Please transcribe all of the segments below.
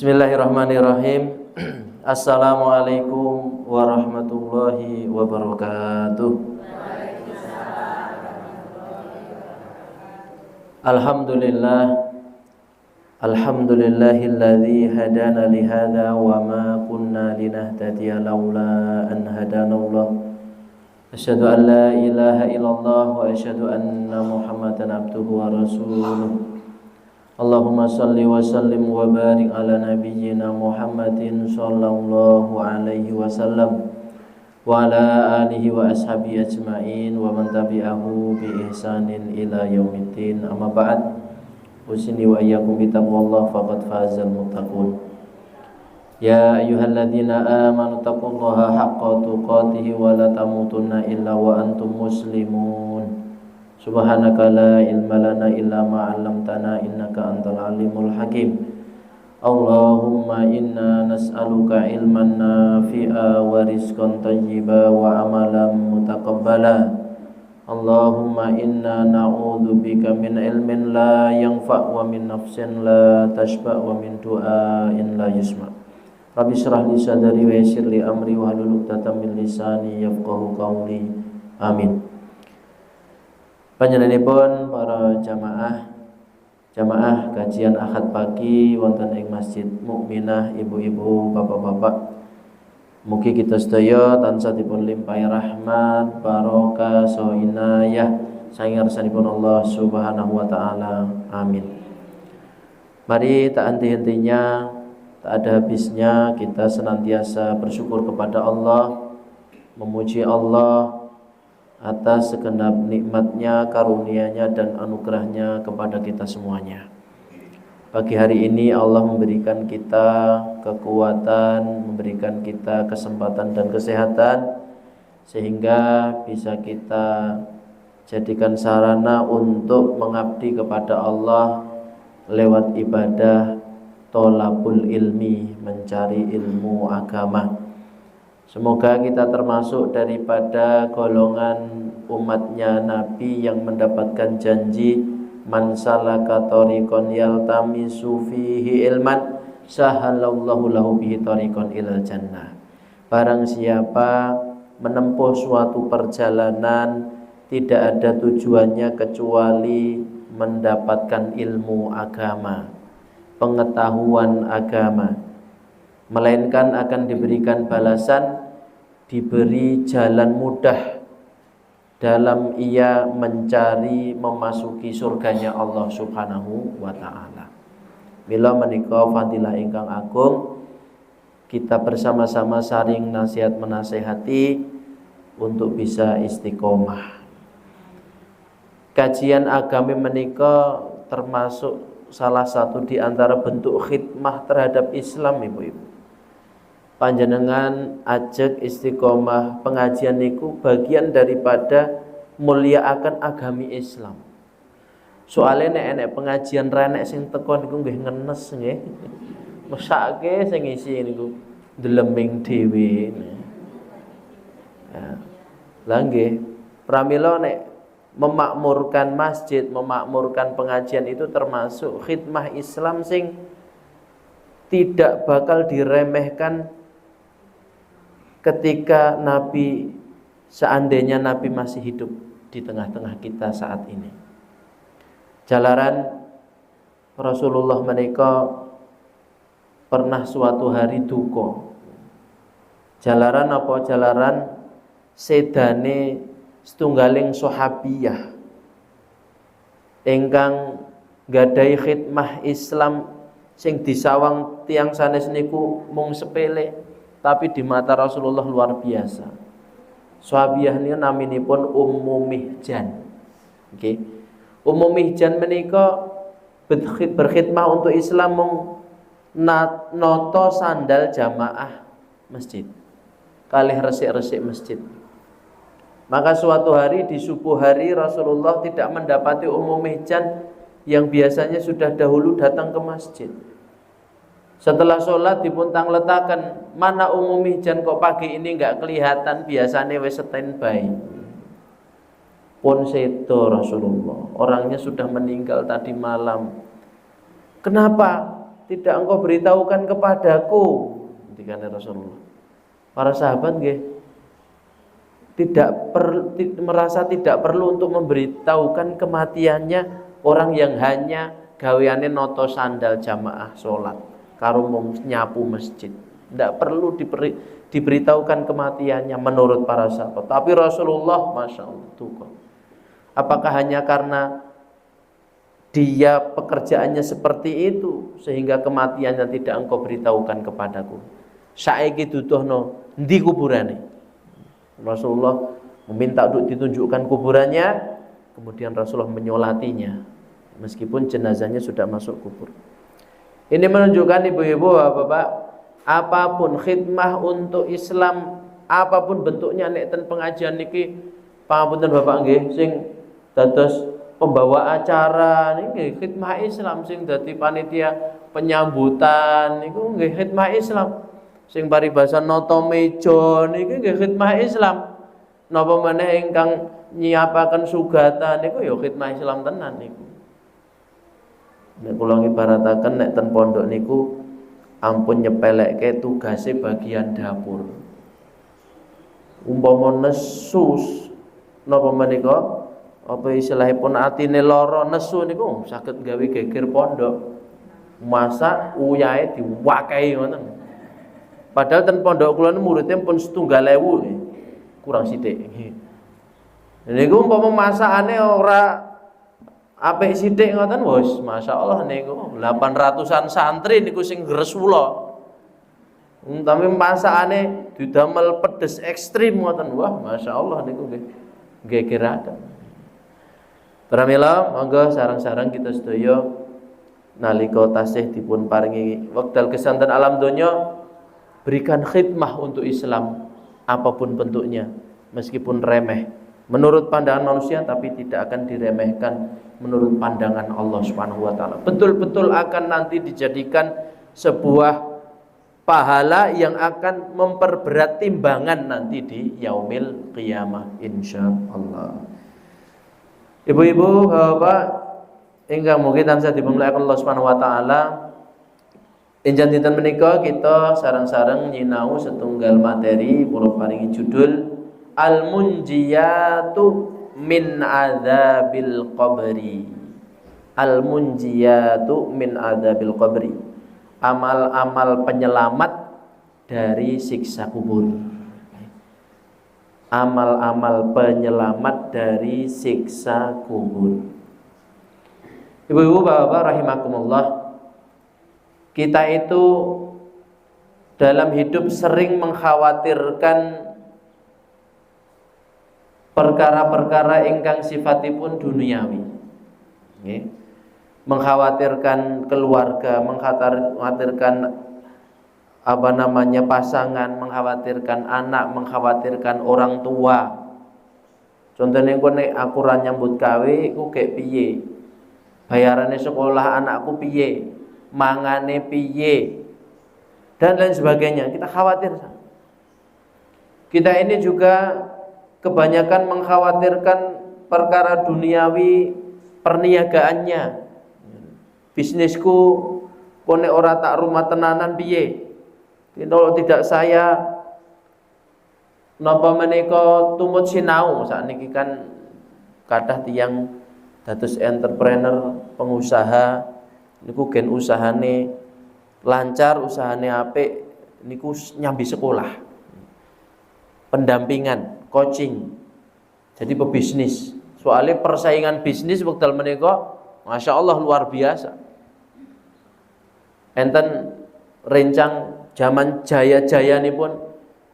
Bismillahirrahmanirrahim. Assalamualaikum warahmatullahi wabarakatuh. Alhamdulillah. Alhamdulillahilladzi hadana lihada wa ma kunna linahtadiya laula an hadanallah. Asyhadu an la ilaha illallah wa asyhadu anna Muhammadan abduhu wa rasuluh. Allahumma salli wa sallim wa barik ala nabiyyina Muhammadin sallallahu alaihi wasallam wa ala alihi wa ashabihi ajma'in wa man tabi'ahu bi ihsanin ila yaumiddin. Amma ba'd. Usini wa iyyakum bi taqwallah faqad fazal muttaqun. Ya ayyuhalladzina amanu taqullaha haqqa tuqatih wa la tamutunna illa wa antum muslimun. Subhanaka la ilma lana illa ma 'allamtana innaka antal alimul hakim. Allahumma inna nas'aluka ilman nafi'a wa rizqan thayyiba wa amalan mutaqabbala. Allahumma inna na'udzubika min ilmin la yanfa' wa min nafsin la tashba' wa min du'ain la yusma'. Rabbi shrah li sadri wa yassir li amri wa hlul 'uqdatam min lisani yafqahu qawli. Amin. Panjenenganipun para jamaah kajian Ahad pagi wonten ing Masjid Mukminah, ibu-ibu, bapak-bapak. Mugi kita sedaya tansah dipun limpahi rahmat, barokah, inayah saking ngarsanipun Allah Subhanahu wa taala. Amin. Mari tak henti-hentinya, tak ada habisnya kita senantiasa bersyukur kepada Allah, memuji Allah atas segenap nikmatnya, karunia-Nya dan anugerahnya kepada kita semuanya. Pagi hari ini Allah memberikan kita kekuatan, memberikan kita kesempatan dan kesehatan, sehingga bisa kita jadikan sarana untuk mengabdi kepada Allah lewat ibadah tholabul ilmi, mencari ilmu agama. Semoga kita termasuk daripada golongan umatnya Nabi yang mendapatkan janji man salaka tariqan yaltamisu fihi ilman sahalallahu lahu bihi tariqan ilal jannah. Barang siapa menempuh suatu perjalanan tidak ada tujuannya kecuali mendapatkan ilmu agama, pengetahuan agama, melainkan akan diberikan balasan, diberi jalan mudah dalam ia mencari memasuki surganya Allah Subhanahu wa taala. Mila menika fadilah ingkang agung, kita bersama-sama saling nasihat menasehati untuk bisa istiqomah. Kajian agami menika termasuk salah satu di antara bentuk khidmah terhadap Islam, ibu-ibu. Panjenengan ajak istiqomah pengajian niku bagian daripada mulyaaken agami Islam. Soalnya nek pengajian renek sing teko niku nggih ngenes nggih. Mesake sing isi niku deleming dhewe. Ya. Lah nggih, pramila nek memakmurkan masjid, memakmurkan pengajian itu termasuk khidmah Islam sing tidak bakal diremehkan ketika Nabi, seandainya Nabi masih hidup di tengah-tengah kita saat ini. Jalaran Rasulullah menika pernah suatu hari duka. Jalaran apa? Jalaran sedane setunggaling sahabiyah ingkang gadai khidmah Islam sing disawang tiang sanes niku mung sepele, tapi di mata Rasulullah luar biasa. Sahabiyah niku naminipun Ummu Mihjan. Nggih. Ummu Mihjan menika berkhidmah untuk Islam mung noto sandal jamaah masjid, kalih resik-resik masjid. Maka suatu hari di subuh hari Rasulullah tidak mendapati Ummu Mihjan yang biasanya sudah dahulu datang ke masjid. Setelah sholat dipuntang letakan, mana Ummu Mihjan kok pagi ini enggak kelihatan, biasanya wis standby. Pun sedo Rasulullah, orangnya sudah meninggal tadi malam. Kenapa? tidak engkau beritahukan kepadaku? Dikane Rasulullah. Para sahabat nggih merasa tidak perlu untuk memberitahukan kematiannya orang yang hanya gaweane noto sandal jamaah salat karo nyapu masjid. Tidak perlu diberitahukan kematiannya menurut para sahabat. Tapi Rasulullah, masya Allah, tuh. Apakah hanya karena dia pekerjaannya seperti itu sehingga kematiannya tidak engkau beritahukan kepadaku? Saiki duduhno ndi kuburane? Rasulullah meminta untuk ditunjukkan kuburannya, kemudian Rasulullah menyolatinya meskipun jenazahnya sudah masuk kubur. Ini menunjukkan ibu-ibu, bapak-bapak, apapun khidmah untuk Islam, apapun bentuknya nek ten pengajian niki pangapunten bapak nggih sing dados pembawa acara niki khidmah Islam, sing dadi panitia penyambutan niku nggih khidmah Islam. Sing paribasan nata meja niki nggih khidmah Islam. Napa meneh ingkang nyiapaken sugatan niku ya khidmah Islam tenan niku. Nek kula ngibarataken nek ten pondok niku ampun nyepelekke tugase bagian dapur. Umpama nesus napa menika apa istilahipun atine lara nesu niku saged gawe geger pondok. Masak uyahe diwakahi ngoten. Padahal ten pondok kula muridnya pun 7.000 kurang sithik. Niku umpama masakane ora apik sithik ngoten wis masyaallah niku 800-an santri niku sing gresula. Tapi masakane didamel pedes ekstrim ngoten. Wah, masyaallah niku nggih gegeraken. Pramila monggo sareng-sareng kita sedaya nalika tasih dipun paringi wekdal kesanten alam donya, berikan khidmah untuk Islam apapun bentuknya, meskipun remeh menurut pandangan manusia, tapi tidak akan diremehkan menurut pandangan Allah Subhanahu wa taala. Betul-betul akan nanti dijadikan sebuah pahala yang akan memperberat timbangan nanti di yaumil qiyamah insyaallah. Ibu-ibu, bapak ingkang mugi tansah dipunmulyakaken Allah Subhanahu wa taala, injan dinten menika kita sareng-sareng nyinau setunggal materi kula paringi judul Al-Munjiyatu min Adzabil Qabri. Al-Munjiyatu min Adzabil Qabri. Amal-amal penyelamat dari siksa kubur. Amal-amal penyelamat dari siksa kubur. Ibu-ibu, bapak-bapak rahimakumullah, kita itu dalam hidup sering mengkhawatirkan perkara-perkara ingkang sifatipun duniawi. Mengkhawatirkan keluarga, mengkhawatirkan pasangan, mengkhawatirkan anak, mengkhawatirkan orang tua. Contohnya aku ra nyambut gawe iku gek piye? Bayarane sekolah anakku piye? Mangane piye? Dan lain sebagainya. Kita khawatir. Kita ini juga kebanyakan mengkhawatirkan perkara duniawi, perniagaannya. Bisnisku kone ora tak rumah tenanan piye? Kalau tidak saya napa menika tumut sinau sakniki kan kathah tiyang dados entrepreneur, pengusaha niku gen usahane lancar, usahane apik niku nyambi sekolah. Pendampingan, coaching. Jadi pebisnis. Soalnya persaingan bisnis wekdal menika masyaallah luar biasa. Enten rencang zaman jaya-jaya nih pun,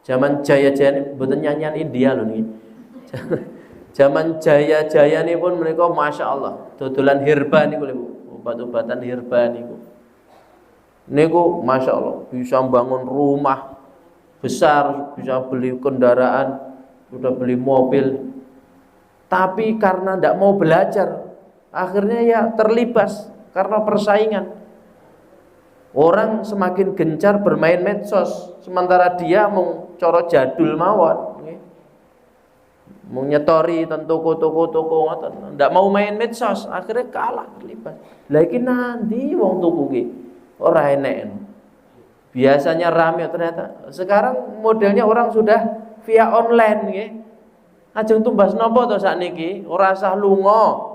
zaman jaya-jaya ini bukan nyanyian India loh nih. Zaman jaya-jaya nih pun mereka masya Allah, dodolan herba nih bu, obat-obatan herba nih bu. Niku masya Allah bisa bangun rumah besar, bisa beli kendaraan, sudah beli mobil. Tapi karena tidak mau belajar, akhirnya ya terlibas karena persaingan. Orang semakin gencar bermain medsos, sementara dia mau coro jadul mawon, mau nyetori tentang toko-toko, ndak mau main medsos, akhirnya kalah terlibat. Lagi nanti wong tuku ki, ora enek. Biasanya rame, ternyata sekarang modelnya orang sudah via online nggih. Ajeng tumbas napa to sakniki? Ora usah lunga.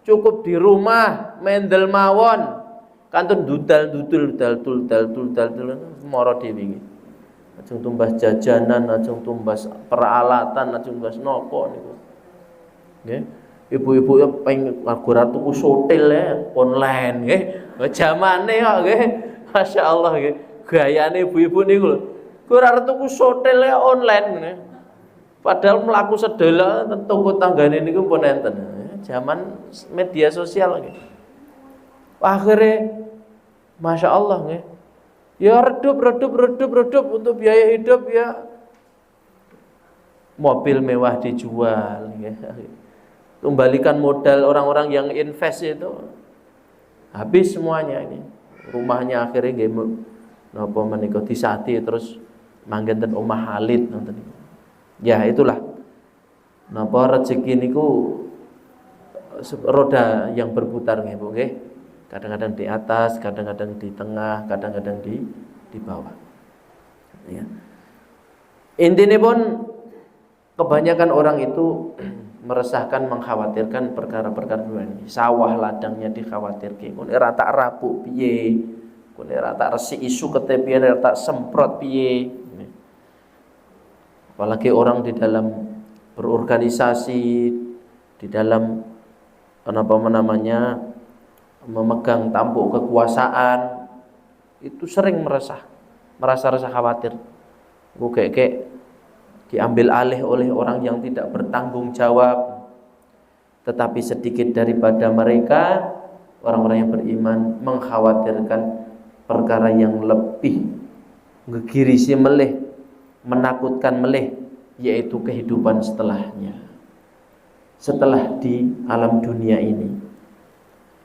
Cukup di rumah mendel mawon. Kantun dudal-dudul dal-dul moro dhewe nggih. Ajeng tumbas jajanan, ajeng tumbas peralatan, ajeng tumbas napa niku. Nggih. Ibu-ibu yang pengen agora tuku sotil online nggih. Jamane kok nggih. Masyaallah nggih. Gayane ibu-ibu niku lho. Ora arep tuku sotil online nggih. Padahal mlaku sedela toko tanggane niku pun enten. Zaman media sosial nggih. Akhirnya masyaallah nggih. Ya redup untuk biaya hidup ya. Mobil mewah dijual nggih. Kembalikan modal orang-orang yang invest itu habis semuanya ini. Rumahnya akhirnya nggih napa menika disati terus manggen ten omah halit nonton niku. Ya itulah. Napa rezeki niku roda yang berputar nggih Bu nggih. Kadang-kadang di atas, kadang-kadang di tengah, kadang-kadang di bawah. Ya. Intinya pun kebanyakan orang itu meresahkan, mengkhawatirkan perkara-perkara ini. Sawah ladangnya dikhawatirkan. Kun era tak rapuh piye, kun era tak resik isu ketepian, era tak semprot piye. Apalagi orang di dalam berorganisasi, di dalam apa namanya memegang tampuk kekuasaan, itu sering merasa rasa khawatir. Gue kayak diambil alih oleh orang yang tidak bertanggung jawab. Tetapi sedikit daripada mereka orang-orang yang beriman mengkhawatirkan perkara yang lebih ngegirisi melih, menakutkan melih, yaitu kehidupan setelahnya. Setelah di alam dunia ini,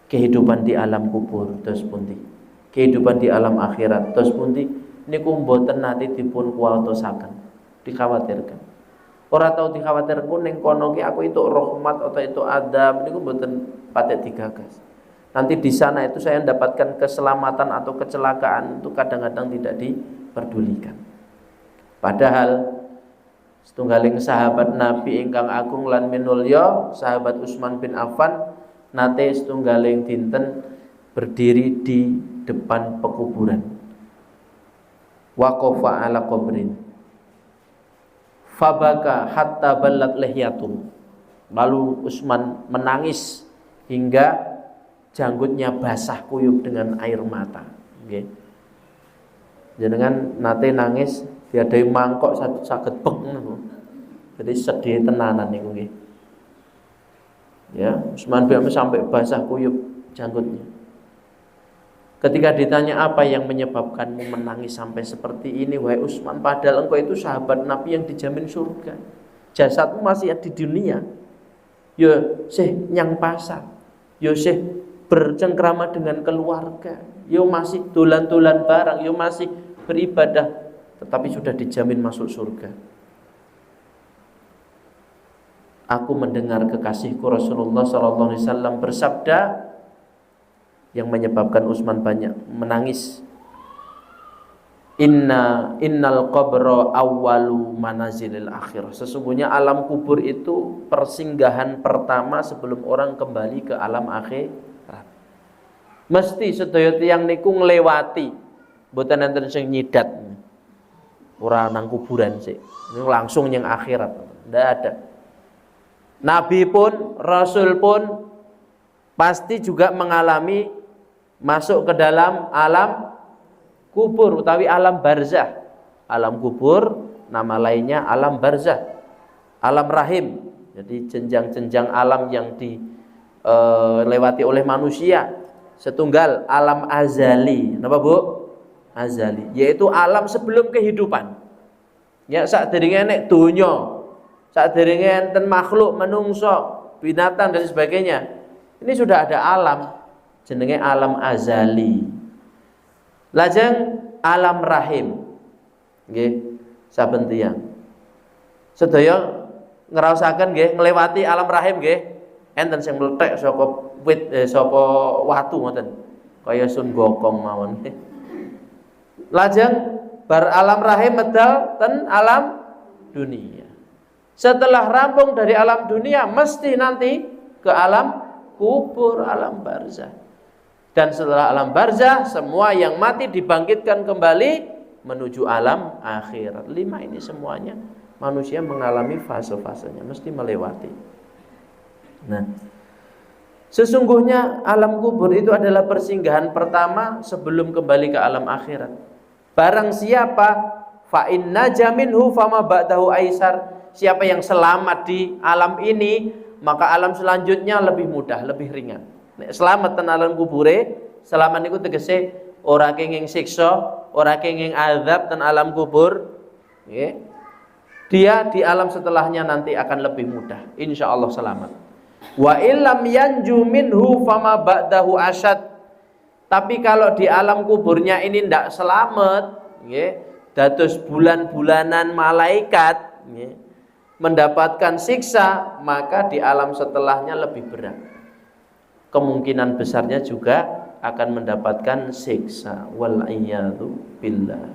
kehidupan di alam kubur terus pundi, kehidupan di alam akhirat terus pundi, niku mboten nate dipun kuwatosaken, dikhawatirkan. Ora tau dikhawatirkan ning kono ki aku itu rahmat atau itu adab, niku mboten patek digagas. Nanti di sana itu saya mendapatkan keselamatan atau kecelakaan, itu kadang-kadang tidak diperdulikan. Padahal setunggaling sahabat Nabi ingkang agung lan minulya, sahabat Utsman bin Affan nate setunggaling dinten berdiri di depan pekuburan. Waqafa ala qabrin. Fabaka hatta ballat lihyatuh. Lalu Utsman menangis hingga janggutnya basah kuyup dengan air mata. Nggih. Jenengan nate nangis diadai mangkok saged bek niku. Jadi sedih tenanan niku nggih. Ya, Utsman bin Affan sampai basah kuyup janggutnya. Ketika ditanya apa yang menyebabkanmu menangis sampai seperti ini wahai Utsman, padahal engkau itu sahabat Nabi yang dijamin surga. Jasadmu masih ada di dunia. Yo sih nyang pasar. Yo sih bercengkrama dengan keluarga. Yo masih dolan-dolan barang, yo masih beribadah, tetapi sudah dijamin masuk surga. Aku mendengar kekasihku Rasulullah sallallahu alaihi wasallam bersabda, yang menyebabkan Utsman banyak menangis. Innal qabra awwalu manazilil akhirah. Sesungguhnya alam kubur itu persinggahan pertama sebelum orang kembali ke alam akhirat. Mesti sedaya tiyang niku nglewati, mboten enten sing nyidat. Ora nang kuburan sik. Ini langsung yang akhirat. Ndak ada. Nabi pun, Rasul pun pasti juga mengalami masuk ke dalam alam kubur utawi alam barzah. Alam kubur nama lainnya alam barzah, alam rahim. Jadi jenjang-jenjang alam yang dilewati oleh manusia. Setunggal alam azali. Napa Bu? Azali, yaitu alam sebelum kehidupan. Ya sadèrènge nek donya, sadèrènge enten makhluk menungso, binatang dan sebagainya. Ini sudah ada alam jenenge alam azali. Lajeng alam rahim. Nggih, saben tiyang sedaya ngraosaken nggih nglewati alam rahim nggih. Enten sing mlethek saka wit saka watu ngoten. kaya Sun Gokong mawon. Lajeng bar alam rahim medal ten alam dunia. Setelah rampung dari alam dunia mesti nanti ke alam kubur, alam barzah. Dan setelah alam barzah semua yang mati dibangkitkan kembali menuju alam akhirat. 5 ini semuanya manusia mengalami fase-fasenya, mesti melewati. Nah, sesungguhnya alam kubur itu adalah persinggahan pertama sebelum kembali ke alam akhirat. Barang siapa fa inna jaminhu fama ba'dahu aisar, siapa yang selamat di alam ini, maka alam selanjutnya lebih mudah, lebih ringan. Nek selamat ten alam kubure, selamat niku tegese ora kenging siksa, ora kenging azab ten alam kubur, nggih. Dia di alam setelahnya nanti akan lebih mudah, insyaallah selamat. Wa illam yanju minhu fama ba'dahu asyad. Tapi kalau di alam kuburnya ini ndak selamat, nggih, dados bulan-bulanan malaikat, nggih, mendapatkan siksa, maka di alam setelahnya lebih berat. Kemungkinan besarnya juga akan mendapatkan siksa. Wal iyadu billah.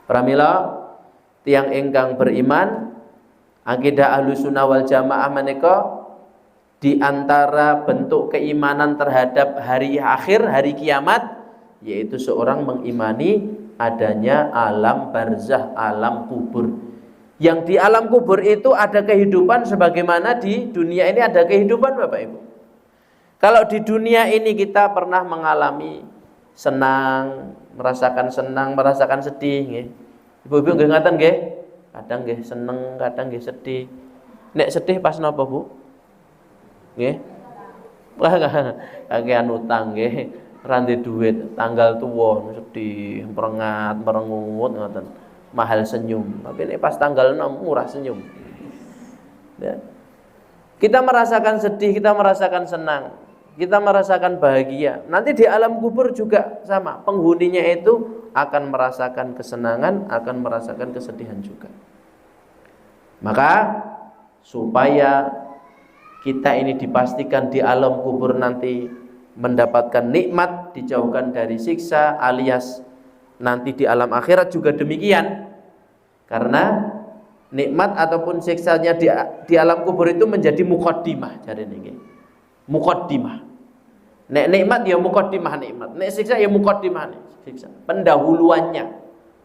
Pramila tiang ingkang beriman, akidah Ahlussunnah wal Jamaah menika di antara bentuk keimanan terhadap hari akhir, hari kiamat, yaitu seorang mengimani adanya alam barzah, alam kubur. Yang di alam kubur itu ada kehidupan sebagaimana di dunia ini ada kehidupan, Bapak Ibu. Kalau di dunia ini kita pernah mengalami senang, merasakan sedih, nggih. Ibu-ibu nggih ngaten nggih? Kadang nggih seneng, kadang nggih sedih. Nek sedih pas napa, Bu? Nggih. Wah, kakean utang nggih, ra ndek duit, tanggal tuwa sedih, merengat, merengut ngoten. Mahal senyum, tapi nek pas tanggal 6 murah senyum. Ya. Kita merasakan sedih, kita merasakan senang, kita merasakan bahagia. Nanti di alam kubur juga sama. Penghuninya itu akan merasakan kesenangan, akan merasakan kesedihan juga. Maka supaya kita ini dipastikan di alam kubur nanti mendapatkan nikmat, dijauhkan dari siksa, alias nanti di alam akhirat juga demikian. Karena nikmat ataupun siksanya di alam kubur itu menjadi muqaddimah, jarene nggih. Muqaddimah. Nek nikmat ya muqaddimah nikmat, nek siksa ya muqaddimah siksa. Pendahuluannya,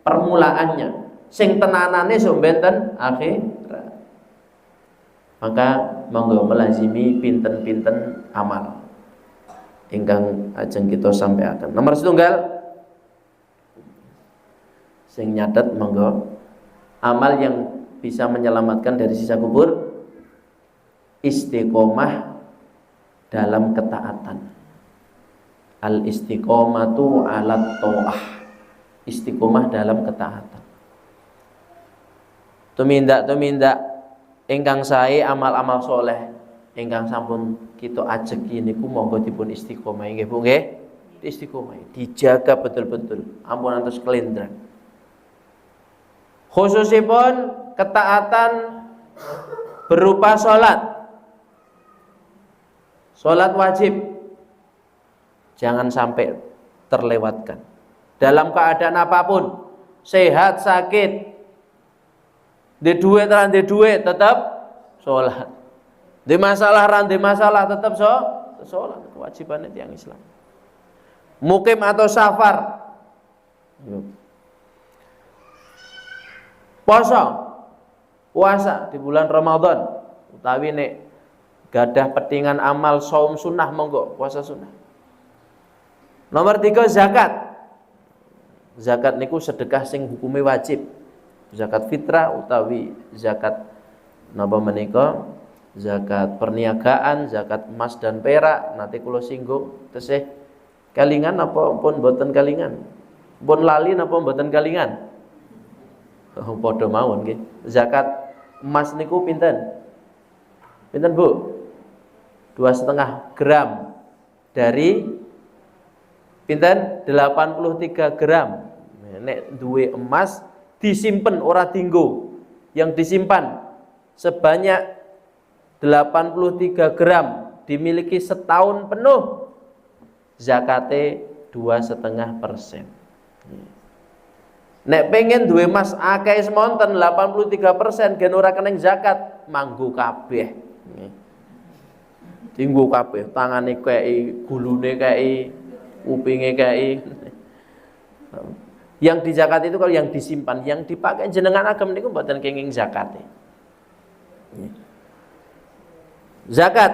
permulaannya. Sing tenanane sok benten akhirat. Maka monggo melazimi pinten-pinten amal ingkang ajeng kita sampaikan. Nomor setunggal sing nyatet monggo, amal yang bisa menyelamatkan dari siksa kubur, istiqomah dalam ketaatan. Al istiqomatu alat ta'ah, istiqomah dalam ketaatan. Tumindak ingkang sae amal-amal soleh ingkang sampun kita ajeki niku monggo dipun istiqomah nggih Bu nggih. Istiqomah dijaga betul-betul, ampun antos kelendran. Khususipun ketaatan berupa sholat wajib jangan sampai terlewatkan dalam keadaan apapun, sehat sakit, di duit tetap sholat, di masalah tetap sholat, kewajibannya tiang Islam. Mukim atau safar, puasa di bulan Ramadan, utawi nek gadah petingan amal saum sunnah monggo puasa sunnah. Nomor 3 zakat. Zakat niku sedekah sing hukume wajib. Zakat fitrah utawi zakat napa menika? Zakat perniagaan, zakat emas dan perak. Nanti kula singgung tesih kalingan apa pun mboten kalingan. Pun lali napa mboten kalingan? Padha mawon nggih. Zakat emas niku pinten? Pinten Bu? 2,5 gram dari pinten 83 gram. Nek duwe emas disimpen ora dinggo, yang disimpan sebanyak 83 gram dimiliki setahun penuh, zakate 2,5%. Nek pengen duwe emas akeh semonten 83% gen ora keneng zakat, manggo kabeh. Tinggu kabeh, tangane kei, gulune kei, upinge kei. Yang di zakat itu kalau yang disimpan, yang dipakai jenengan agem niku mboten kenging zakate. Zakat,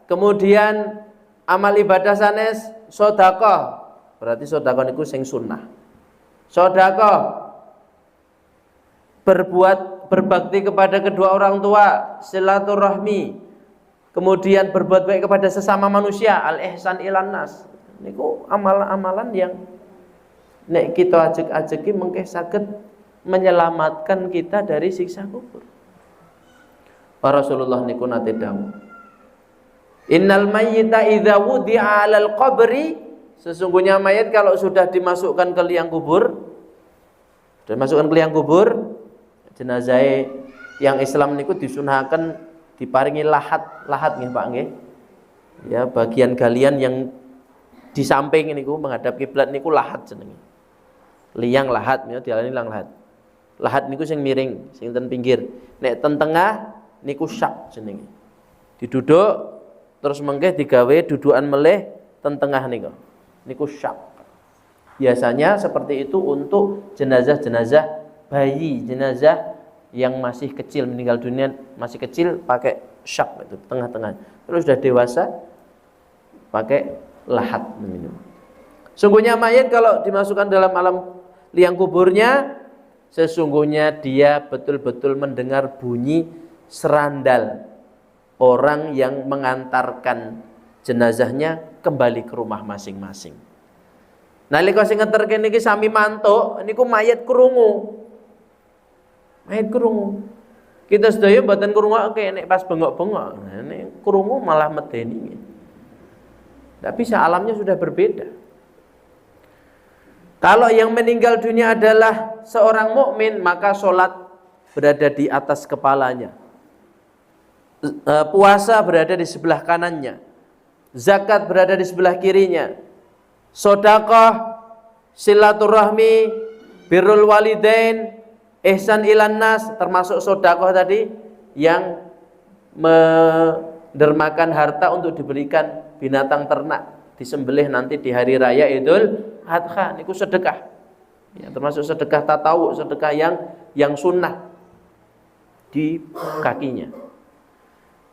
kemudian amal ibadah sanes sedekah. Berarti sedekah niku sing sunnah. Sedekah, berbakti kepada kedua orang tua, silaturahmi, kemudian berbuat baik kepada sesama manusia, al-ihsan ilan nas. Niku amalan-amalan yang nek kita ajek-ajeki mengke saged menyelamatkan kita dari siksa kubur. Rasulullah niku nate dawuh, innal mayyita idza wudi'a 'alal qabri, sesungguhnya mayat kalau sudah dimasukkan ke liang kubur, jenazah yang Islam niku disunahkan diparingi lahat nggih Pak nggih. Ya, bagian galian yang di samping niku menghadap kiblat niku lahat jenenge. Liang lahat ya diarani lahat. Lahat niku sing miring, sing ten pinggir. Nek ten tengah niku syak jenenge. Diduduk terus mengke digawe dudukan meleh ten tengah niku syak. Biasanya seperti itu untuk jenazah-jenazah bayi, jenazah yang masih kecil, meninggal dunia masih kecil pakai syak itu tengah-tengah. Terus sudah dewasa pakai lahat minum. Sungguhnya mayat kalau dimasukkan dalam alam liang kuburnya, sesungguhnya dia betul-betul mendengar bunyi serandal orang yang mengantarkan jenazahnya kembali ke rumah masing-masing. Nalika sing ngeterke niki sami mantuk niku mayat krungu. Mayat krungu. Kita sedaya mboten krungokke nek pas bengok-bengok. Nah, nek krungu malah medeni. Tapi alamnya sudah berbeda. Kalau yang meninggal dunia adalah seorang mukmin, maka sholat berada di atas kepalanya. Puasa berada di sebelah kanannya. Zakat berada di sebelah kirinya. Sedekah, silaturahmi, birrul walidain, ihsan ilan nas, termasuk sedekah tadi yang mendermakan harta untuk diberikan binatang ternak disembelih nanti di hari raya Idul Adha niku sedekah. Ya, termasuk sedekah tatawu, sedekah yang sunnah di kakinya.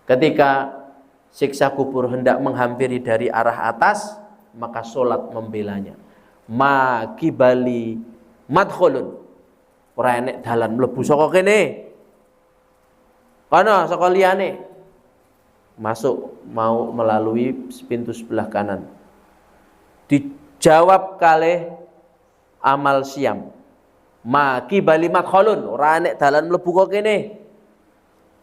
Ketika siksa kubur hendak menghampiri dari arah atas, maka sholat membelanya. Ma kibali madkhulun, ora enek dalan mlebu saka kene, kana saka liyane, masuk mau melalui pintu sebelah kanan. Dijawab kalih amal siam, ma kibali madkhulun, ora enek dalan mlebu kok kene.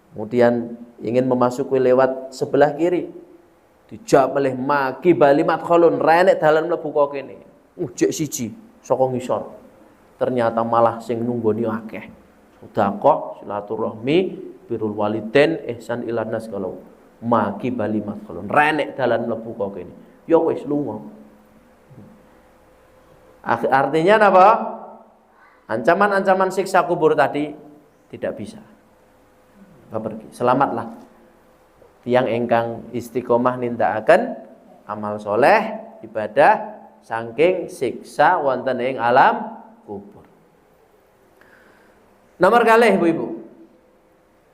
Kemudian ingin memasuki lewat sebelah kiri, dijawab oleh maki bali madkhulun, renek dalan mlebu kok kene. Jek siji saka ngisor. Ternyata malah sing nunggoni akeh. Sedekah, silaturahmi, birrul walidain, ihsan ilan nas kalau maki bali madkhulun, renek dalan mlebu kok kene. Ya wis lunga. Artinya apa? Ancaman-ancaman siksa kubur tadi tidak bisa. Pergi. Selamatlah tiang engkang istiqomah nindakaken amal soleh ibadah saking siksa wonten ing alam kubur. Nomor kalih ibu-ibu,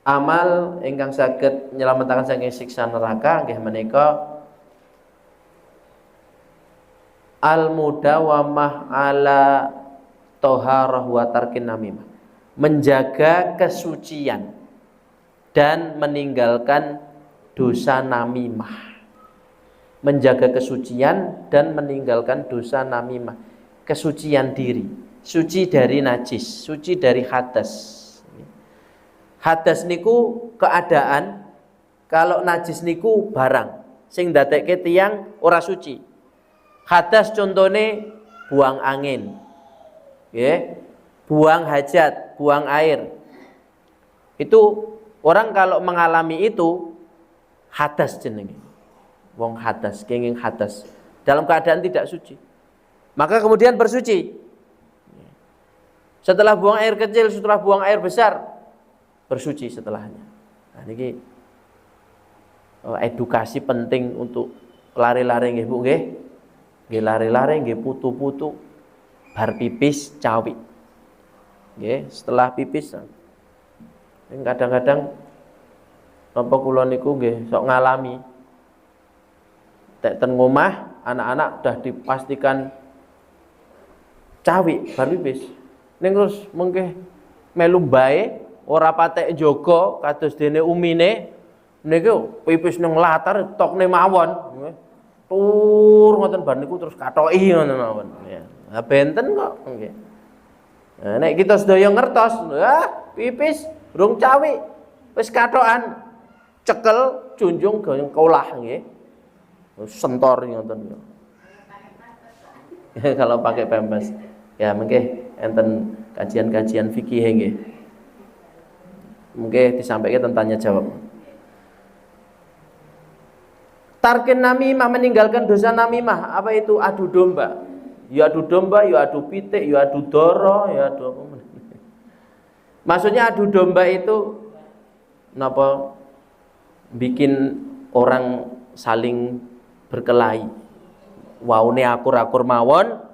amal ingkang saged nyelametaken saking siksa neraka nggih menika al mudawamah ala toharah wa tarkin namimah, menjaga kesucian dan meninggalkan dosa namimah. Menjaga kesucian dan meninggalkan dosa namimah. Kesucian diri, suci dari najis, suci dari hadas. Hadas niku keadaan, kalau najis niku barang sing ndadekke tiyang ora suci. Hadas contone buang angin. Nggih. Buang hajat, buang air. Itu orang kalau mengalami itu hadas jenenge. Wong hadas, kenging hadas. dalam keadaan tidak suci. Maka kemudian bersuci. Setelah buang air kecil, setelah buang air besar, bersuci setelahnya. Nah, ini edukasi penting untuk lari-lari nggih Bu nggih. Nggih lari-lari nggih putu-putu bar pipis cawi. Nggih, setelah pipis kadang-kadang napa kula niku nggih sok ngalami. Tek ten omah anak-anak udah dipastikan cawi bar pipis. Ning terus mengke melu bae ora patek jaga kados dene umine niku pipis nang latar tokne mawon. Tur ngoten bar niku terus katoki ngoten mawon. Ya. Lah benten kok nggih. Nah, nek kita sedaya ngertos, pipis rung cawi wis katokan cekel junjung goyong kolah nggih. Sentor ngoten. Kalau pakai pempes. Ya mengke enten kajian-kajian fikih nggih. Mungkin disampaikan tanya jawab. Tarkin namimah, meninggalkan dosa namimah. Apa itu? Adu domba. Ya adu domba, ya adu pitik, ya adu doro, ya adu apa. Maksudnya adu domba itu napa? Bikin orang saling berkelahi. Waune akur-akur mawon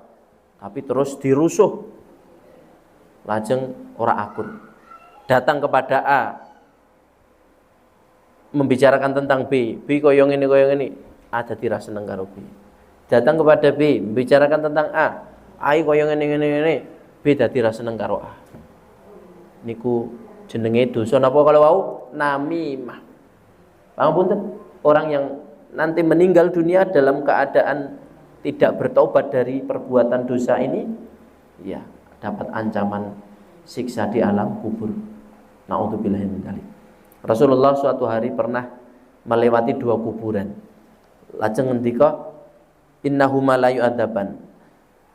tapi terus dirusuh. Lajeng ora akur. Datang kepada A membicarakan tentang B koyo ngene A dadi ra seneng karo B. Datang kepada B membicarakan tentang A koyo ngene B dadi ra seneng karo A. Niku jenenge dosa napa kalau wau namimah. Pangapunten, orang yang nanti meninggal dunia dalam keadaan tidak bertobat dari perbuatan dosa ini, ya dapat ancaman siksa di alam kubur. Na'udzubillahi min dzalik. Rasulullah suatu hari pernah melewati 2 kuburan. Lajeng ngendika, innahuma la yu'adzaban.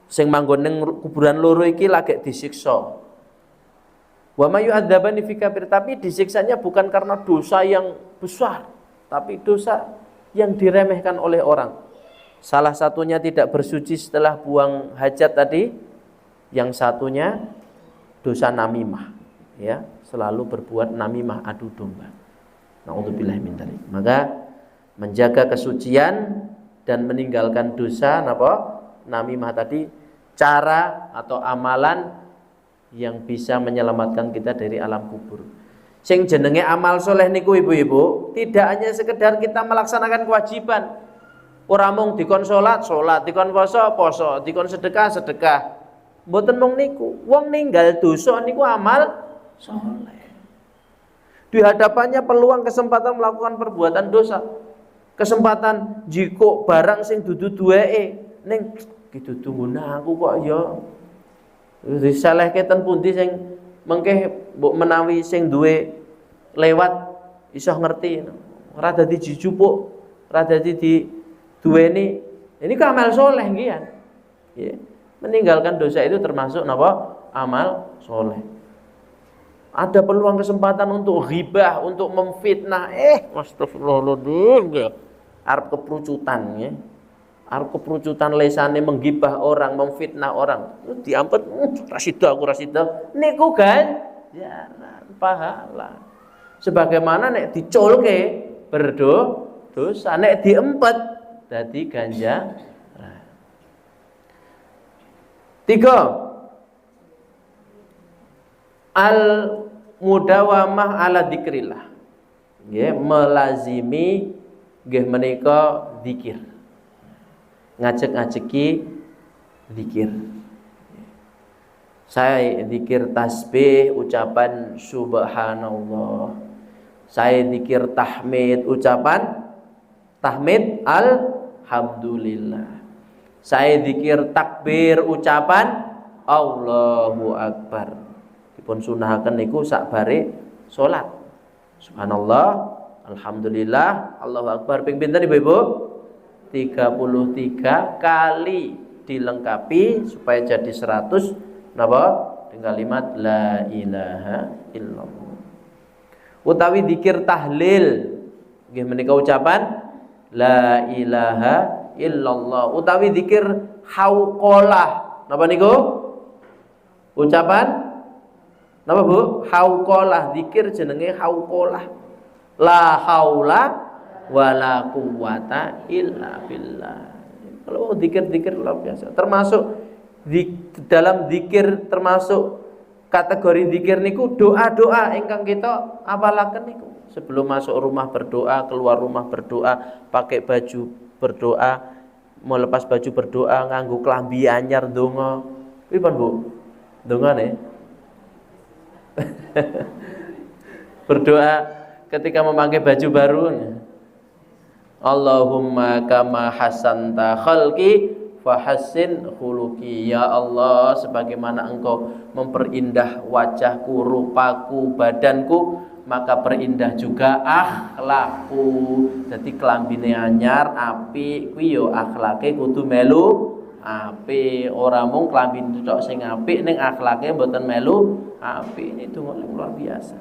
Sing manggon ning kuburan loro iki lagi disiksa. Wa ma yu'adzabani fi kabir, tapi disiksanya bukan karena dosa yang besar, tapi dosa yang diremehkan oleh orang. Salah satunya tidak bersuci setelah buang hajat tadi, yang satunya dosa namimah, ya, selalu berbuat namimah, adu domba. Na'udzubillahi min dzalik. Maka menjaga kesucian dan meninggalkan dosa napa? Namimah tadi cara atau amalan yang bisa menyelamatkan kita dari alam kubur. Sing jenenge amal soleh niku ibu-ibu, tidak hanya sekedar kita melaksanakan kewajiban. Ora mung dikon salat, dikon poso, dikon sedekah. Mboten mung niku. Wong ninggal dosa niku amal soleh. Di hadapannya peluang kesempatan melakukan perbuatan dosa. Kesempatan jiko barang sing dudu duweke ning kidudu nggunaku kok ya. Disalehke ten pundi sing mengke mbok menawi sing duwe lewat iso ngerti. Ora dadi dijupuk, ora dadi di duweni, ini ke amal soleh nggih ya. Meninggalkan dosa itu termasuk napa? Amal soleh. Ada peluang kesempatan untuk ghibah, untuk memfitnah, astagfirullahaladzim ya. Arep keprucutan ya. Arep keprucutan lesane menggibah orang, memfitnah orang. Diampet, rasida aku rasida. Niku kan jaran pahala. Sebagaimana nek diculke berdosa, nek diempet dadi ganjaran. 3. Al mudawamah ala dzikrillah. Nggih, melazimi nggih menika zikir. Ngajek-ngajeki zikir. Saya zikir tasbih, ucapan subhanallah. Saya zikir tahmid, ucapan tahmid alhamdulillah. Saya zikir takbir, ucapan Allahu akbar. Dipun sunahaken niku sakbare salat. Subhanallah, alhamdulillah, Allahu akbar ping pinten Ibu-ibu? 33 kali dilengkapi supaya jadi 100 napa? Dengan kalimat la ilaha illallah. Utawi zikir tahlil nggih menika ucapan la ilaha illallah. Utawi zikir hauqalah. Napa niku? Ucapan napa Bu? Hauqalah, zikir jenenge hauqalah. La haula wala quwata illa billah. Kalau zikir-zikir luar biasa. Termasuk dalam zikir, termasuk kategori zikir niku doa-doa ingkang kita apalaken niku. Sebelum masuk rumah berdoa, keluar rumah berdoa, pakai baju berdoa, melepas baju berdoa, nganggo klambi anyar ndonga. Pripun Bu? Ndongane? Berdoa ketika memakai baju baru. Allahumma kama hasanta khalqi fahassin khuluqi. Ya Allah, sebagaimana Engkau memperindah wajahku, rupaku, badanku, maka perindah juga akhlakku. Jadi kelambine anyar apik kuwi ya akhlake kudu melu apik. Ora mung klambi tok sing apik ning akhlake mboten melu apik. Ini donga luar biasa.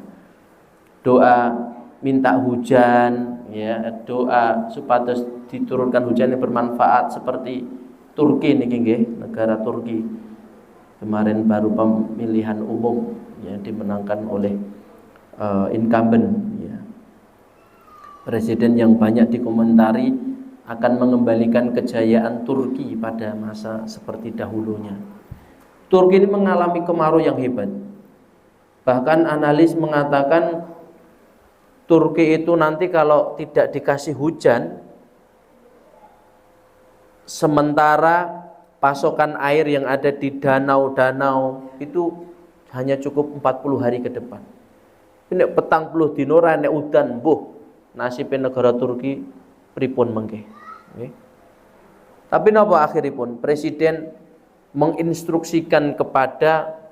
Doa minta hujan, ya, doa supados diturunkan hujan yang bermanfaat seperti Turki niki nggih, negara Turki. Kemarin baru pemilihan umum ya dimenangkan oleh incumbent ya. Presiden yang banyak dikomentari akan mengembalikan kejayaan Turki pada masa seperti dahulunya. Turki ini mengalami kemarau yang hebat. Bahkan analis mengatakan Turki itu nanti kalau tidak dikasih hujan, sementara pasokan air yang ada di danau-danau itu hanya cukup 40 hari ke depan. Ini petang puluh dino ra nek udan, mbuh nasibnya negara Turki pripun mengke. Okay. Tapi napa akhiripun presiden menginstruksikan kepada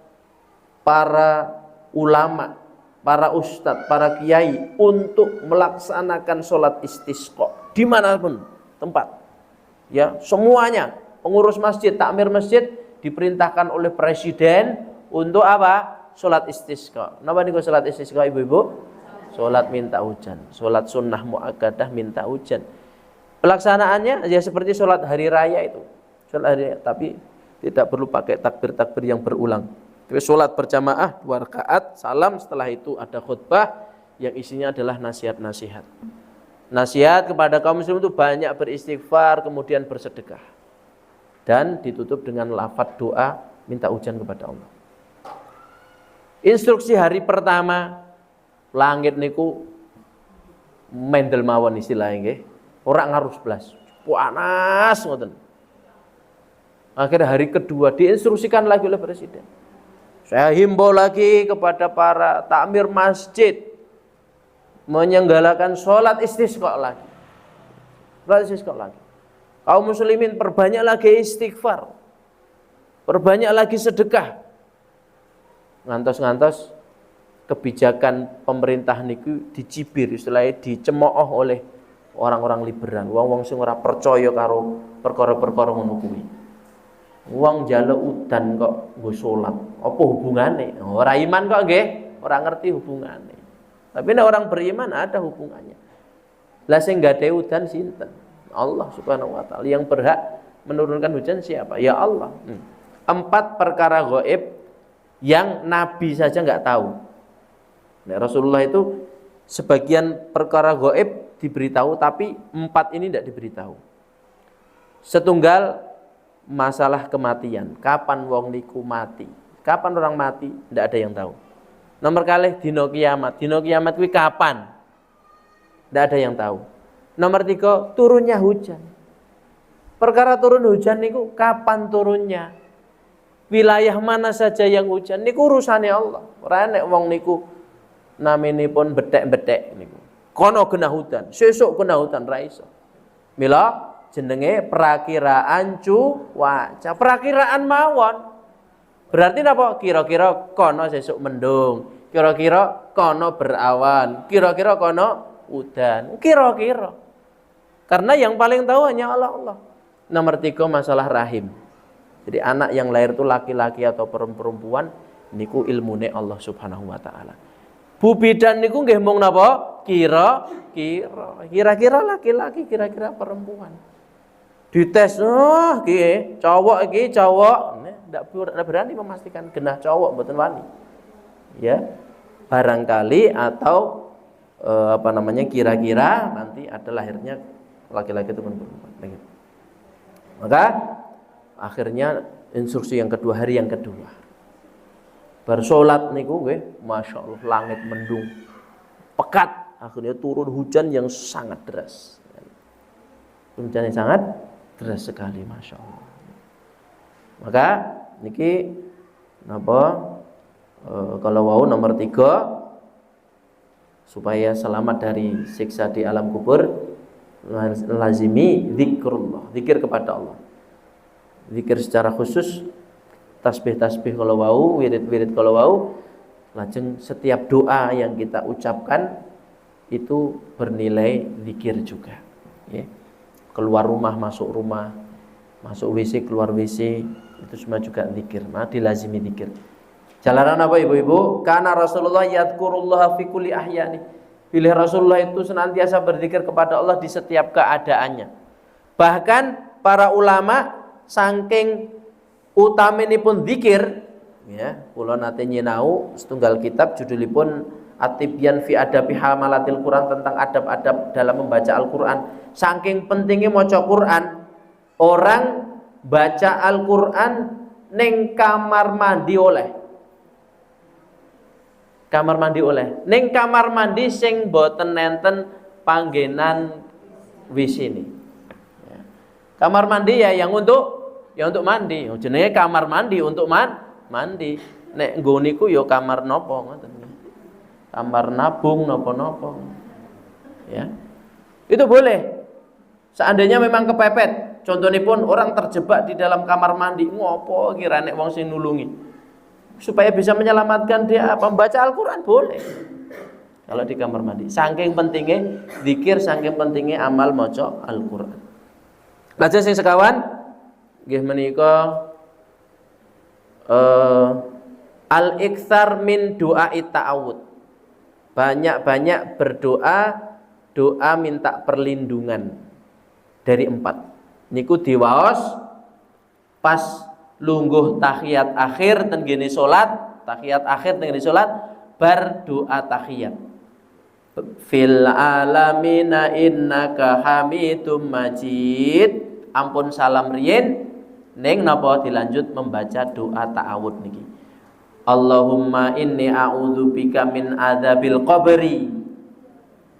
para ulama, para ustadz, para kiai untuk melaksanakan sholat istisqa dimanapun tempat. Ya, semuanya pengurus masjid, takmir masjid diperintahkan oleh presiden untuk apa? Sholat istisqa. Napa niku sholat istisqa ibu-ibu? Sholat minta hujan, sholat sunnah muakkadah minta hujan. Pelaksanaannya ya seperti sholat hari raya itu, sholat hari raya, tapi tidak perlu pakai takbir-takbir yang berulang. Tapi sholat berjamaah 2 rakaat, salam, setelah itu ada khutbah yang isinya adalah nasihat-nasihat. Nasihat kepada kaum muslim itu banyak beristighfar, kemudian bersedekah. Dan ditutup dengan lafaz doa minta hujan kepada Allah. Instruksi hari pertama, langit niku mendel mawon istilahnya nggih. Ora ngarus blas. Panas ngoten. Akhirnya hari kedua diinstruksikan lagi oleh presiden. Saya himbau lagi kepada para takmir masjid menyenggalakan sholat istisqa lagi. Sholat istisqa lagi. Kaum muslimin perbanyak lagi istighfar. Perbanyak lagi sedekah. Ngantos-ngantos kebijakan pemerintah niku dicibir, istilahnya dicemooh oleh orang-orang liberal. Wong-wong sing ora percaya karo perkara-perkara ngono kuwi. Wong njaluk udan kok nggo salat. Apa hubungane? Ora iman kok nggih, ora ngerti hubungane. Tapi nek orang beriman ada hubungannya. Lah sing gadhe udan sinten? Allah Subhanahu wa taala. Yang berhak menurunkan hujan siapa? Ya Allah. 4 perkara gaib yang nabi saja enggak tahu. Nah, Rasulullah itu sebagian perkara gaib diberitahu, tapi 4 ini tidak diberitahu. Setunggal masalah kematian, kapan wong niku mati, kapan orang mati, tidak ada yang tahu. Nomor kalih dino kiamat kuwi kapan, tidak ada yang tahu. Nomor 3 turunnya hujan, perkara turun hujan niku kapan turunnya, wilayah mana saja yang hujan niku urusane Allah. Ora nek wong niku naminipun betek-betek niku kono kena hutan, sesuk kena hutan ra iso. Mila jenenge perakiraan cuaca, perakiraan mawon. Berarti napa? Kira-kira kono sesuk mendung, kira-kira kono berawan, kira-kira kono udan, kira-kira. Karena yang paling tahu hanya Allah. Nomor 3 masalah rahim. Jadi anak yang lahir itu laki-laki atau perempuan niku ilmune Allah Subhanahu wa taala. Bu bidan niku nggih mung napa? Kira-kira laki-laki, kira-kira perempuan. Dites, cowok ndak berani memastikan genah cowok mboten wani. Ya. Barangkali atau kira-kira nanti ada lahirnya laki-laki ataupun perempuan. Maka akhirnya instruksi yang kedua, hari yang kedua. Bersolat niku nggih, Masya Allah langit mendung. Pekat, akhirnya turun hujan yang sangat deras. Hujan yang sangat deras sekali, Masya Allah. Maka niki kalau wau nomor 3 supaya selamat dari siksa di alam kubur, lazimi zikrullah, zikir kepada Allah. Zikir secara khusus, tasbih kalau wau, wirid kalau wau, lajeng setiap doa yang kita ucapkan itu bernilai zikir juga. Ya. Keluar rumah, masuk WC, keluar WC, itu semua juga zikir. Maka dilazimi zikir. Jalanan apa ibu-ibu? Karena Rasulullah yadhkurullah fi kulli ahyani. Pilih Rasulullah itu senantiasa berzikir kepada Allah di setiap keadaannya. Bahkan para ulama saking utaminipun zikir, ya, kula nate nyinau setunggal kitab judulipun At-Tibyan fi Adabi Hamalatil Quran, tentang adab-adab dalam membaca Al-Quran. Saking pentingnya maca Quran, orang baca Al-Quran ning kamar mandi oleh. Kamar mandi oleh. Ning kamar mandi sing boten nenten panggenan WC ini. Ya. Kamar mandi ya yang untuk mandi. Jenenge kamar mandi untuk mandi. Nek nggo niku ya kamar napa ngoten. Kamar nabung napa-napa. Ya. Itu boleh. Seandainya memang kepepet, contohnya pun orang terjebak di dalam kamar mandi, ngopo kira nek wong sing nulungi. Supaya bisa menyelamatkan dia membaca Al-Quran boleh. Kalau di kamar mandi. Saking pentingnya zikir, saking pentingnya amal maca Al-Quran. Lajeng sing sekawan nggih menika al-iktsar min du'a ta'awud. Banyak-banyak berdoa, doa minta perlindungan dari 4. Niku diwaos pas lungguh tahiyat akhir ten gene salat, tahiyat akhir ten gene salat bar doa tahiyat. Fil alamina innaka hamidum majid. Ampun salam riyin ning napa dilanjut membaca doa ta'awud niki. Allahumma inni a'udzubika min adzabil qabri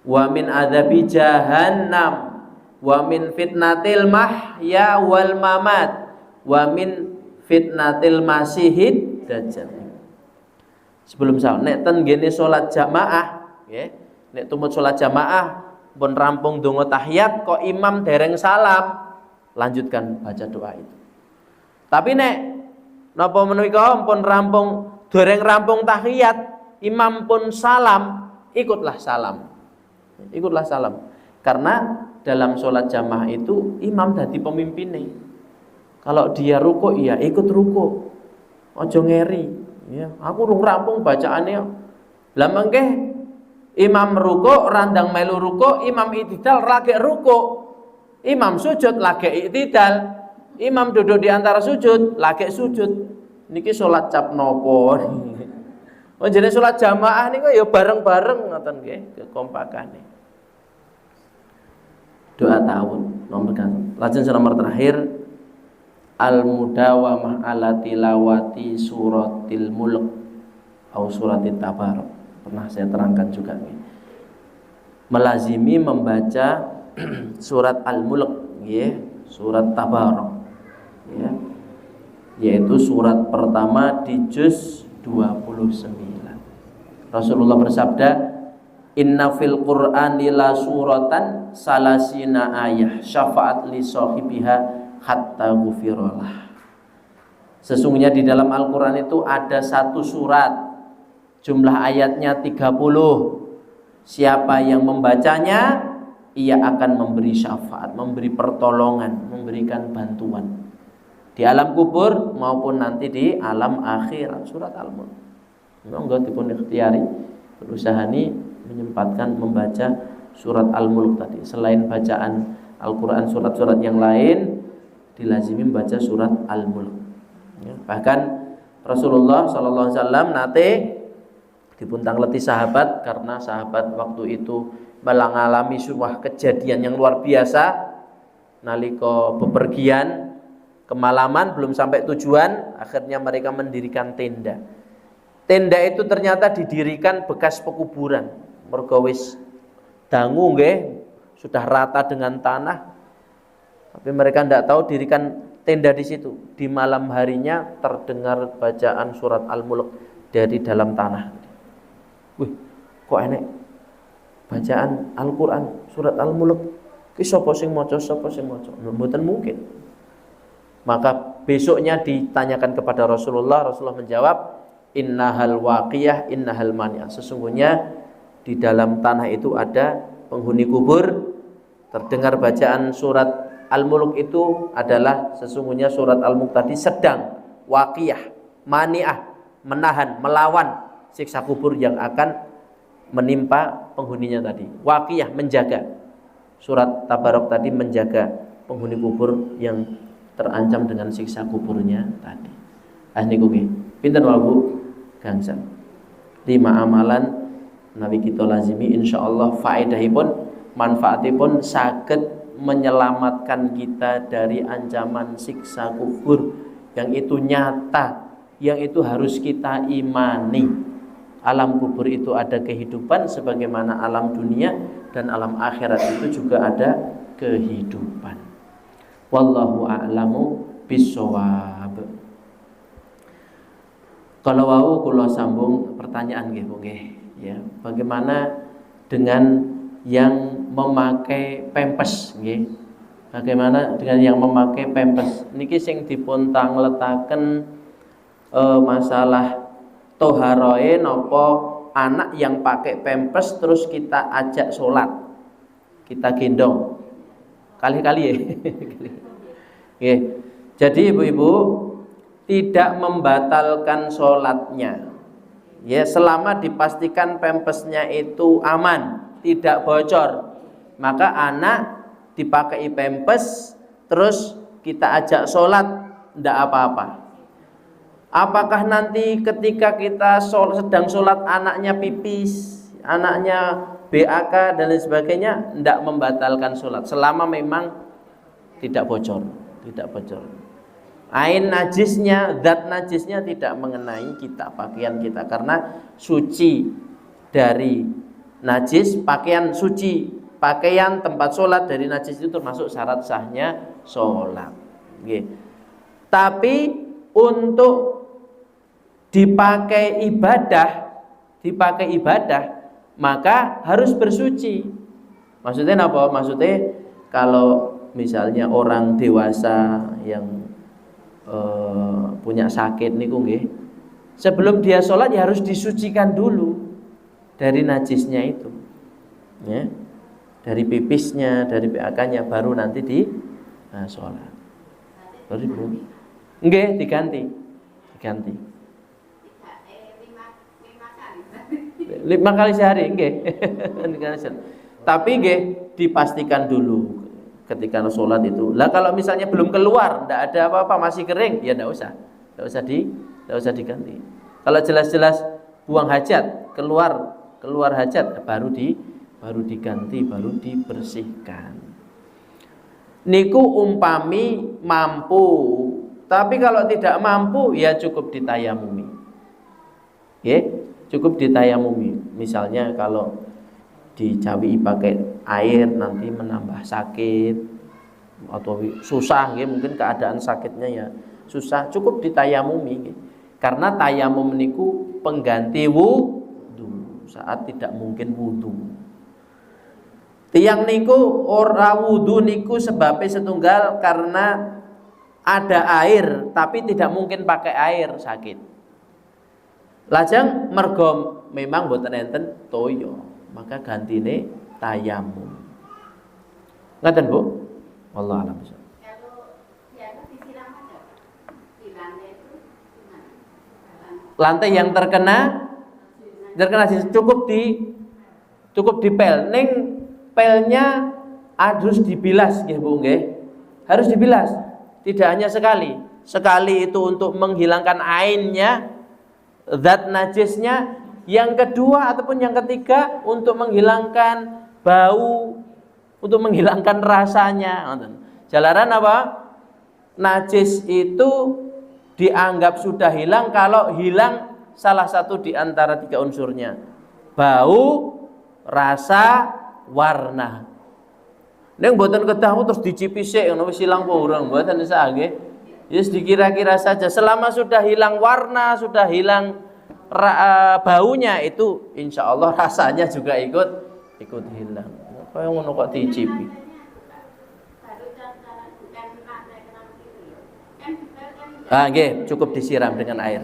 wa min adzabi jahannam wa min fitnatil mahya wal mamat wa min fitnatil masihid dajjal. Sebelum salat nek ten ngene salat jamaah nggih, nek tumut salat jamaah pun rampung donga tahiyat kok imam dereng salam, lanjutkan baca doa itu. Tapi nek napa menika pun rampung dereng rampung tahiyat, imam pun salam, ikutlah salam. Ikutlah salam. Karena dalam sholat jamaah itu imam dadi pemimpinnya. Kalau dia ruku, ya ikut ruku. Ojo ngeri. Ya, aku rung rampung bacaannya. Lah mengke imam ruku, randang melu ruku, imam i'tidal lagi ruku. Imam sujud lagi i'tidal. Imam duduk di antara sujud, lagi sujud. Niki sholat cap nopo. Oh jenenge sholat jamaah niku ya bareng-bareng ngoten nggih, kekompakane. Doa ta'awud nomor kan. Lajeng nomor terakhir al-mudawamah ala tilawati suratil mulk atau suratit tabarok. Pernah saya terangkan juga nih. Melazimi membaca surat al-mulk ya, surat tabarok ya. Yaitu surat pertama di juz 29. Rasulullah bersabda, inna fil qur'ani la suratan salasina ayah syafaat li sahibiha hatta ghufirallah. Sesungguhnya di dalam Al-Quran itu ada satu surat, jumlah ayatnya 30. Siapa yang membacanya, ia akan memberi syafaat, memberi pertolongan, memberikan bantuan di alam kubur maupun nanti di alam akhirat. Surat Al-Mulk. Monggo dipun ikhtiari, berusaha nih menyempatkan membaca surat Al-Mulk tadi. Selain bacaan Al-Quran surat-surat yang lain, dilazimi membaca surat Al-Mulk. Ya, bahkan Rasulullah sallallahu alaihi wasallam nate dipuntang letih sahabat karena sahabat waktu itu mengalami sebuah kejadian yang luar biasa nalika bepergian kemalaman belum sampai tujuan, akhirnya mereka mendirikan tenda. Tenda itu ternyata didirikan bekas pekuburan. Mergo wis dangu nggih, sudah rata dengan tanah. Tapi mereka tidak tahu dirikan tenda di situ. Di malam harinya terdengar bacaan surat Al-Mulk dari dalam tanah. Wih, kok enek bacaan Al-Qur'an surat Al-Mulk? Ki sapa sing maca, sapa sing maca? Mboten mungkin. Maka besoknya ditanyakan kepada Rasulullah, Rasulullah menjawab, innahal waqiyah, innahal mani'ah. Sesungguhnya di dalam tanah itu ada penghuni kubur. Terdengar bacaan surat Al-Mulk itu adalah sesungguhnya surat Al-Mulk tadi sedang waqiyah, mani'ah, menahan, melawan siksa kubur yang akan menimpa penghuninya tadi. Waqiyah, menjaga. Surat Tabarok tadi menjaga penghuni kubur yang terancam dengan siksa kuburnya tadi. Niku nggih. Pinten wae gangsal. 5 amalan nabi kita lazimi insyaallah faedahipun manfaatipun saged menyelamatkan kita dari ancaman siksa kubur yang itu nyata, yang itu harus kita imani. Alam kubur itu ada kehidupan sebagaimana alam dunia, dan alam akhirat itu juga ada kehidupan. Wallahu a'lamu bissawab. Kalau wau kula sambung pertanyaan nggih Bu nggih ya. Bagaimana dengan yang memakai pempes nggih? Bagaimana dengan yang memakai pempes? Niki sing dipun tangletaken masalah toharoe napa anak yang pakai pempes terus kita ajak sholat, kita gendong kali-kali ya. Oke. Jadi ibu-ibu tidak membatalkan sholatnya ya, selama dipastikan pempesnya itu aman, tidak bocor, maka anak dipakai pempes terus kita ajak sholat, tidak apa-apa. Apakah nanti ketika kita sedang sholat anaknya pipis, anaknya BAK dan lain sebagainya, tidak membatalkan sholat selama memang tidak bocor, tidak bocor. Ain najisnya, zat najisnya tidak mengenai kita, pakaian kita, karena suci dari najis, pakaian suci, pakaian tempat sholat dari najis itu termasuk syarat sahnya sholat. Oke. Tapi untuk dipakai ibadah, maka harus bersuci. Maksudnya apa? Maksudnya kalau misalnya orang dewasa yang punya sakit niku nggih, sebelum dia sholat ya harus disucikan dulu dari najisnya itu, ya, dari pipisnya, dari PAK-nya, baru nanti di sholat. Baru nggih diganti. 5 kali sehari nggih. Tapi nggih dipastikan dulu ketika sholat itu. Lah kalau misalnya belum keluar, tidak ada apa-apa, masih kering, ya tidak usah diganti. Kalau jelas-jelas buang hajat, keluar hajat, baru diganti, baru dibersihkan. Niku umpami mampu, tapi kalau tidak mampu ya cukup ditayamumi. Cukup ditayamumi. Misalnya kalau dicawi pakai air nanti menambah sakit atau susah, mungkin keadaan sakitnya ya susah, cukup ditayamumi. Karena tayamum niku pengganti wudu saat tidak mungkin wudu. Tiang niku ora wudu niku sebabnya setunggal karena ada air tapi tidak mungkin pakai air, sakit. Lajeng mergo memang boten enten toyo, maka gantine tayamum. Ngaten Bu? Wallahu a'lam bishawab. Kalau disiram aja di lantai itu gimana? Lantai yang terkena cukup dipel. Ning pelnya harus dibilas nggih Bu nggih. Harus dibilas. tidak hanya sekali. Sekali itu untuk menghilangkan ainnya, zat najisnya. Yang kedua ataupun yang ketiga untuk menghilangkan bau, untuk menghilangkan rasanya. Jalaran apa? Najis itu dianggap sudah hilang kalau hilang salah satu di antara 3 unsurnya. Bau, rasa, warna. Nek mboten kedah terus dicipi sik ngono wis ilang apa urang mboten sak nggih. Yes dikira-kira saja selama sudah hilang warna, sudah hilang baunya itu insya Allah rasanya juga ikut hilang. Kayak ngono kok dicipi. Nggih, cukup disiram dengan air.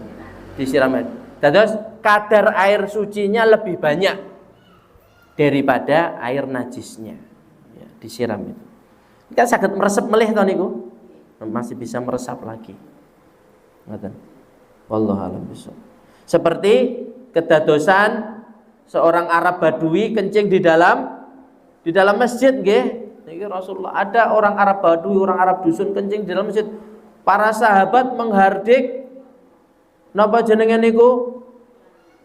Disiram air. Terus kadar air sucinya lebih banyak daripada air najisnya. Ya, disiram itu. Kan saged meresep melih to niku. Masih bisa meresap lagi. Ngoten. Wallahu a'lam bishawab. Seperti kedadosan seorang Arab Badui kencing di dalam masjid nggih. Niki Rasulullah ada orang Arab Badui, orang Arab dusun kencing di dalam masjid. Para sahabat menghardik napa jenenge niku?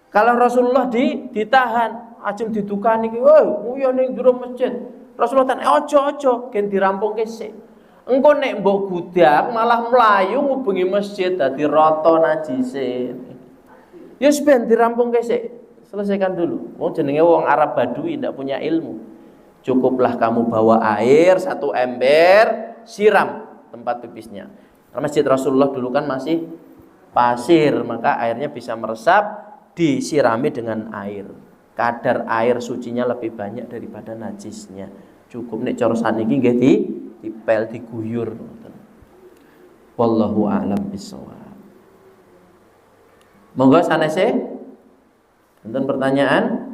Kalau Rasulullah ditahan, ajeng didukani iki, "Woi, nguyu ning jero masjid." Rasulullah tan, "Ojo, gen dirampungke sik." Engko nek mbok gudak malah mlayu ngubengi masjid dadi rata najise. Ya ben dirampungke sik, selesaikan dulu. Jenenge wong Arab Badui ndak punya ilmu. Cukuplah kamu bawa air 1 ember, siram tempat pipisnya. Masjid Rasulullah dulu kan masih pasir, maka airnya bisa meresap, disirami dengan air. Kadar air sucinya lebih banyak daripada najisnya. Cukup nek cara saniki nggih dipel diguyur. Wallahu a'lam bishawab. Monggo sanese. Wonten pertanyaan?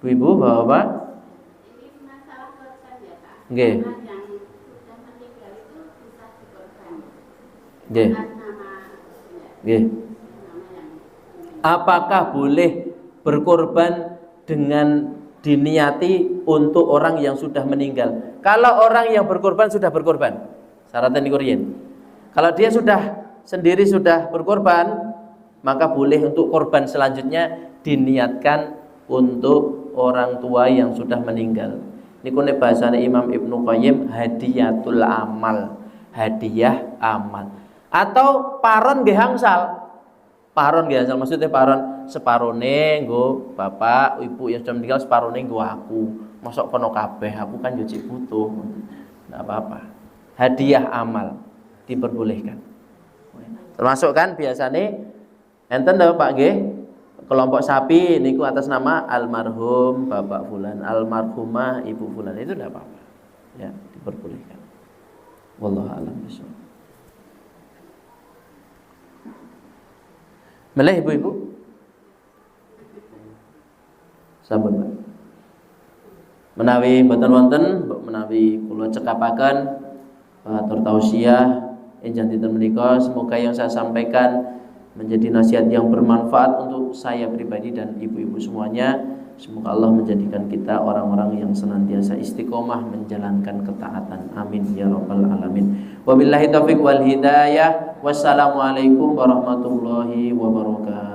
Bu-ibu, Bapak-bapak? Ini masalah korban ya Pak. Nggih. Yang sudah meninggal itu bisa dikorban. Nggih. Nggih. Apakah boleh berkorban dengan diniati untuk orang yang sudah meninggal? Kalau orang yang berkorban sudah berkorban, syaratnya niku riyen. Kalau dia sendiri sudah berkorban, maka boleh untuk korban selanjutnya diniatkan untuk orang tua yang sudah meninggal. Niku nek bahasane Imam Ibnu Qayyim hadiyatul amal, hadiah amal. Atau paron nggih angsal. Paron nggih angsal maksudnya paron separone nggo bapak, ibu yang sudah meninggal, separone nggo aku. Mosok kono kabeh, aku kan yo cek butuh. Enggak apa-apa. Hadiah amal diperbolehkan. Termasuk kan biasane enten lho Pak nggih, kelompok sapi niku atas nama almarhum Bapak fulan, almarhumah Ibu fulan, itu enggak apa-apa. Ya, diperbolehkan. Wallahu a'lam bishawab. Meleh ibu-ibu? Sampun, Pak. Menawi mboten wonten, menawi kula cekapaken atur tausiah enjang dinten menika, semoga yang saya sampaikan menjadi nasihat yang bermanfaat untuk saya pribadi dan ibu-ibu semuanya. Semoga Allah menjadikan kita orang-orang yang senantiasa istiqomah menjalankan ketaatan. Amin ya rabbal alamin. Wabillahi taufiq wal hidayah. Wassalamualaikum warahmatullahi wabarakatuh.